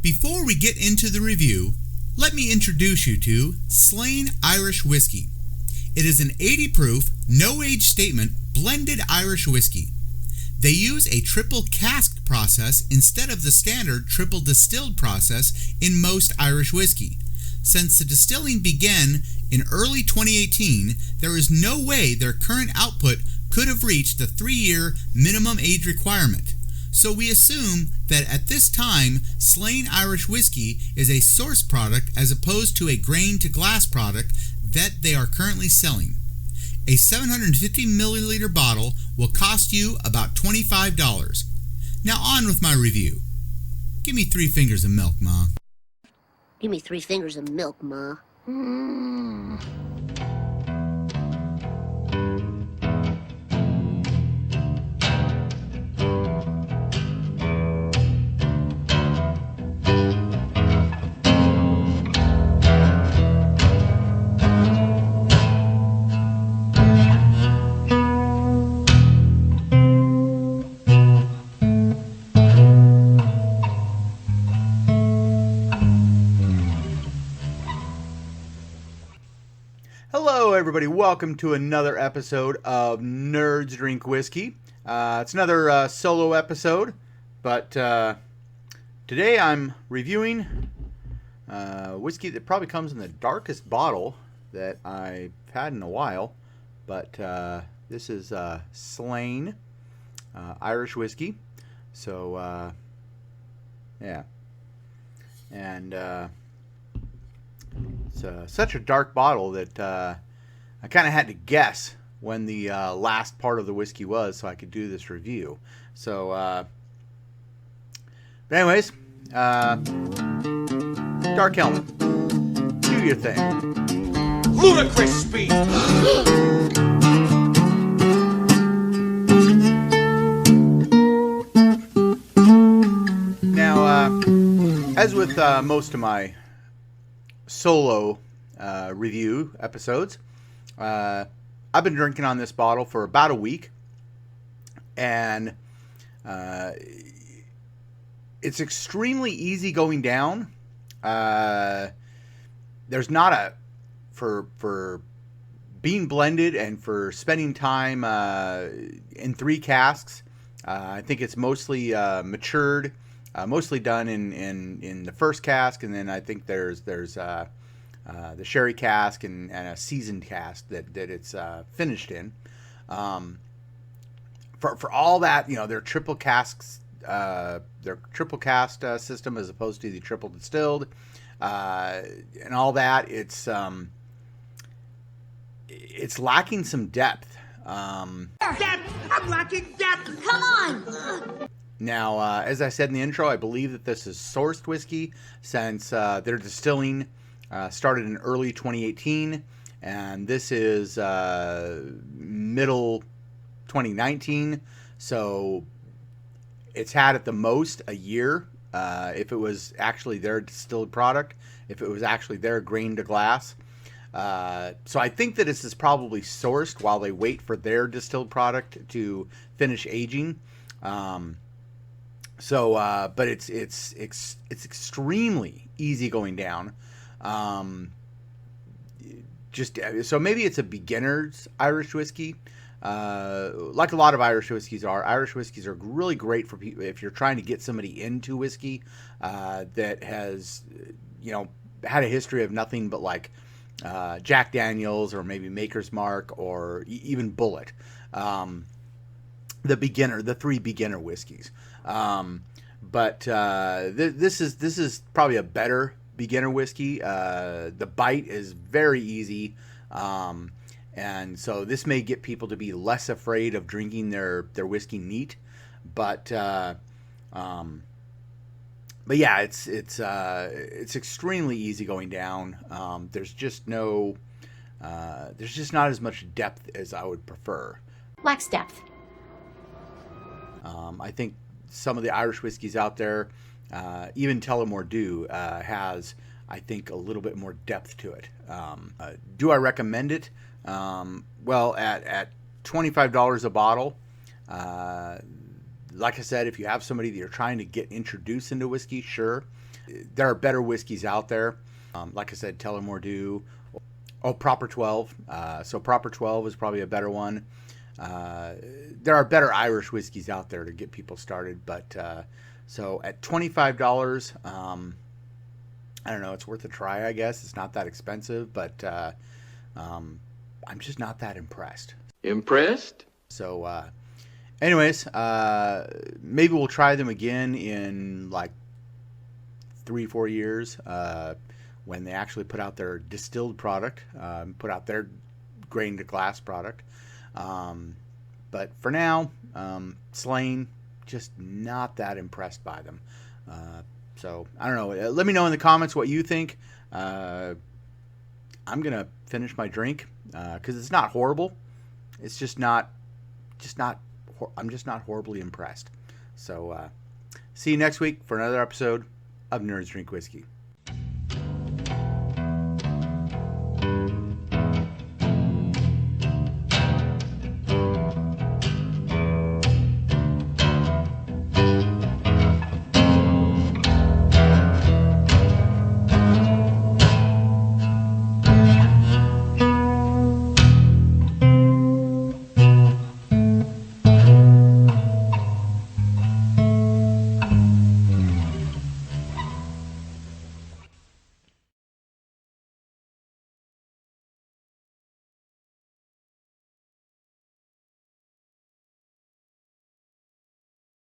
Before we get into the review, let me introduce you to Slane Irish Whiskey. It is an 80 proof, no age statement blended Irish whiskey. They use a triple cask process instead of the standard triple distilled process in most Irish whiskey. Since the distilling began in early 2018, there is no way their current output could have reached the 3-year minimum age requirement. So we assume that at this time, Slane Irish Whiskey is a source product as opposed to a grain to glass product that they are currently selling. A 750 milliliter bottle will cost you about $25. Now on with my review. Give me 3 fingers of milk, Ma. Give me 3 fingers of milk, Ma. Hello everybody, welcome to another episode of Nerds Drink Whiskey. It's another solo episode, but today I'm reviewing whiskey that probably comes in the darkest bottle that I've had in a while, but this is Slane Irish Whiskey. So yeah, and it's such a dark bottle that I kind of had to guess when the last part of the whiskey was so I could do this review. So, but anyways, Dark Helmet, do your thing. Ludicrous speed! Now, as with most of my solo review episodes, I've been drinking on this bottle for about a week, and it's extremely easy going down. There's not a for being blended and for spending time in 3 casks. I think it's mostly matured, mostly done in the first cask, and then I think there's the sherry cask and a seasoned cask that it's finished in. For all that, you know, their triple casks, their triple cast system as opposed to the triple distilled, and all that, it's lacking some depth. Depth! I'm lacking depth! Come on! Now, as I said in the intro, I believe that this is sourced whiskey since their distilling started in early 2018, and this is middle 2019, so it's had at the most a year if it was actually their distilled product, if it was actually their grain to glass. So I think that this is probably sourced while they wait for their distilled product to finish aging. But it's extremely easy going down. So maybe it's a beginner's Irish whiskey. Like a lot of Irish whiskeys are. Irish whiskeys are really great for people if you're trying to get somebody into whiskey that has, you know, had a history of nothing but like Jack Daniels or maybe Maker's Mark or even Bullet. The 3 beginner whiskeys. But this is probably a better beginner whiskey. The bite is very easy, and so this may get people to be less afraid of drinking their whiskey neat. But yeah, it's extremely easy going down. There's just not as much depth as I would prefer. Lacks depth. I think some of the Irish whiskeys out there, even Tullamore Dew, has, I think, a little bit more depth to it. Do I recommend it? Well, at $25 a bottle, like I said, if you have somebody that you're trying to get introduced into whiskey, sure. There are better whiskeys out there. Like I said, Tullamore Dew. Oh, Proper 12. So Proper 12 is probably a better one. There are better Irish whiskeys out there to get people started. But so at $25, I don't know. It's worth a try, I guess. It's not that expensive, but I'm just not that impressed. Impressed? So, anyways, maybe we'll try them again in like 3-4 years when they actually put out their distilled product, put out their grain to glass product. But for now, Slane, just not that impressed by them. So I don't know. Let me know in the comments what you think. I'm gonna finish my drink because it's not horrible. It's just not. I'm just not horribly impressed. So see you next week for another episode of Nerds Drink Whiskey.